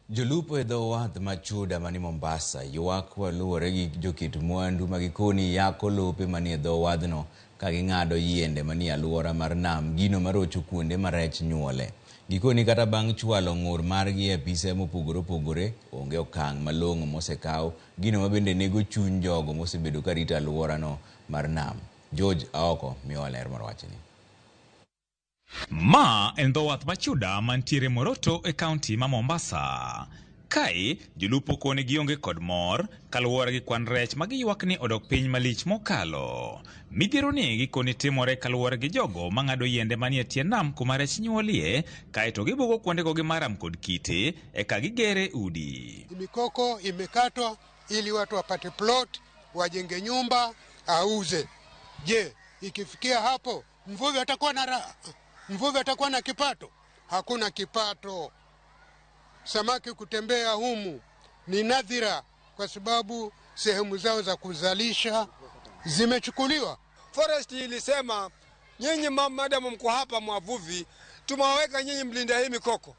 Jolupo e dho wath machuda mani Mombasa ywak luwore gi jokit mwandu magikoni yako lope mani e dho wadhno ka ging'ado yiende mani alwora mar nam gino marocho kuonde ma rech nyuole. Gikoni kata bang' chwalo ng'ur margi e apise mopogore opogore, onge okang' malong'o mosekaw, gino mabende nego chuny jogo mosebedo ka rito alworano mar nam. George Aoko miyowa ler mar wachni. Ma en dho wath machuda mantiere Moroto e kaunti ma Mombasa. Kae, jolupo koni gionge kod mor kaluwore gi kwan rech magiywak ni odok piny malich mokalo. Midhiero ni gikoni timore kaluwore gi jogo mang'ado yiende manie tie nam kuma rech nyuolie, kaeto gibugo kuondego gi maram kod kite eka gigere udi. Mikoko imekatwa ili watu wapate plot, wajenge nyumba, auze. Je, ikifikia hapo mvuvi atakuwa na kipato? Hakuna kipato. Samaki kutembea humu ni nadhira kwa sababu sehemu zao za kuzalisha zimechukuliwa. Forest ilisema nyinyi madamu mko hapa mwavuvi, tumaweka nyinyi mlinda hii mikoko.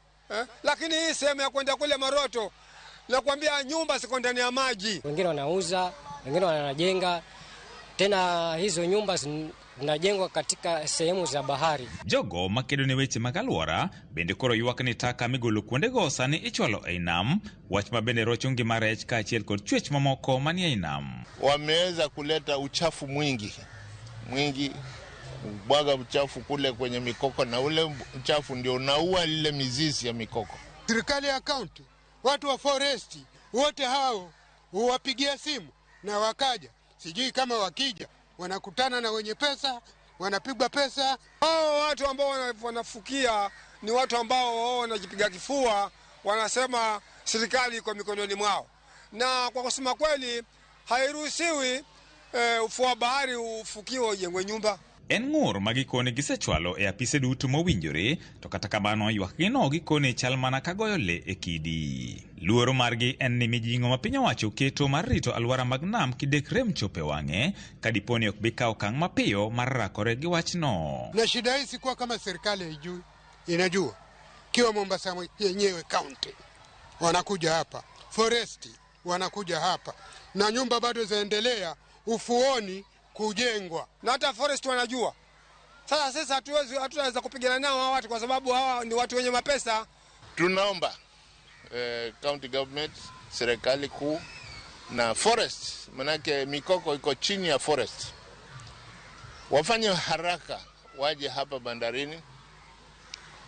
Lakini hii sehemu ya kwenda kule Moroto, nakwambia nyumba ziko ndani ya maji. Wengine wanauza, wengine wanajenga. Tena hizo nyumba zinajengwa katika sehemu za bahari. Jogo makedo ne weche mag alwora bende koro ywak ni taka migolo kuondego sani ichwalo e nam, wach mabende rocho ngima rech kaachiel kod chwech mamoko manie nam. Wameweza kuleta uchafu mwingi, bwaga uchafu kule kwenye mikoko, na ule uchafu ndio unaua lile mizizi ya mikoko. Serikali ya kaunti, watu wa foresti, wote hao huwapigia simu na wakaja. Sijui kama wakija wanakutana na wenye pesa, wanapigwa pesa. Hao watu ambao wanafukia ni watu ambao wanajipiga kifua, wanasema serikali iko mikononi mwao. Na kwa kusema kweli hairuhusiwi ufuo wa bahari ufukiwe ujengwe nyumba. En ng'ur magikoni gisechwalo e apise duto mowinjore, to kata kamano ywakgino gikoni chal mana kagoyo le e kidi. Luoro margi en ni mijing'o ma piny owacho keto mar rito alwora mag nam kidek rem chope wang'e, kadiponi ok bi kawo okang' mapiyo mar rakore gi wachno. Na shida hii sikuwa kama serikali haijui, inajua. Kiwa Mombasa yenyewe kaunti wanakuja hapa, foresti wanakuja hapa, na nyumba bado zaendelea ufuoni kujengwa, na hata forest wanajua. Sasa sisi hatutaweza kupigana nao hawa watu kwa sababu hawa ni watu wenye mapesa. Tunaomba county government, serikali kuu na forest, manake mikoko iko chini ya forest, wafanye haraka waje hapa bandarini,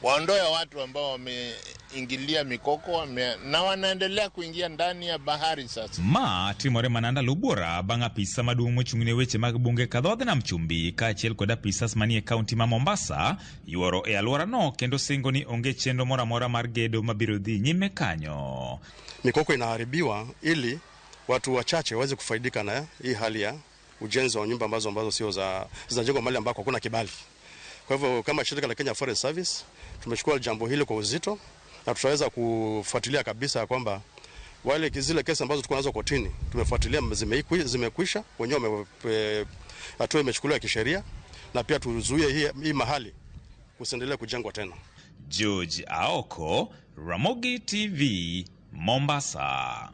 waondoe watu ambao wameingilia mikoko na wanaendelea kuingia ndani ya bahari sasa. Ma timore mananda lubora bang' apisa maduong' mochung'ne weche mag bunge kadhodh nam chumbi kaachiel kod apisas manie kaunti ma Mombasa yuoro e alworano kendo singo ni onge chenro moro amora mar gedo mabiro dhi nyime kanyo. Mikoko inaharibiwa ili watu wachache waweze kufaidika na hii hali ya ujenzi wa nyumba ambazo sio zinajengwa mahali ambako hakuna kibali. Kwa hivyo kama shirika la Kenya Forest Service tumechukua jambo hili kwa uzito, na tutaweza kufuatilia kabisa kwamba zile kesi ambazo tuko nazo kotini tumefuatilia zimekwisha, wenyewe hatua imechukuliwa kisheria, na pia tuzuie hii mahali usiendelee kujengwa tena. George Aoko, Ramogi TV, Mombasa.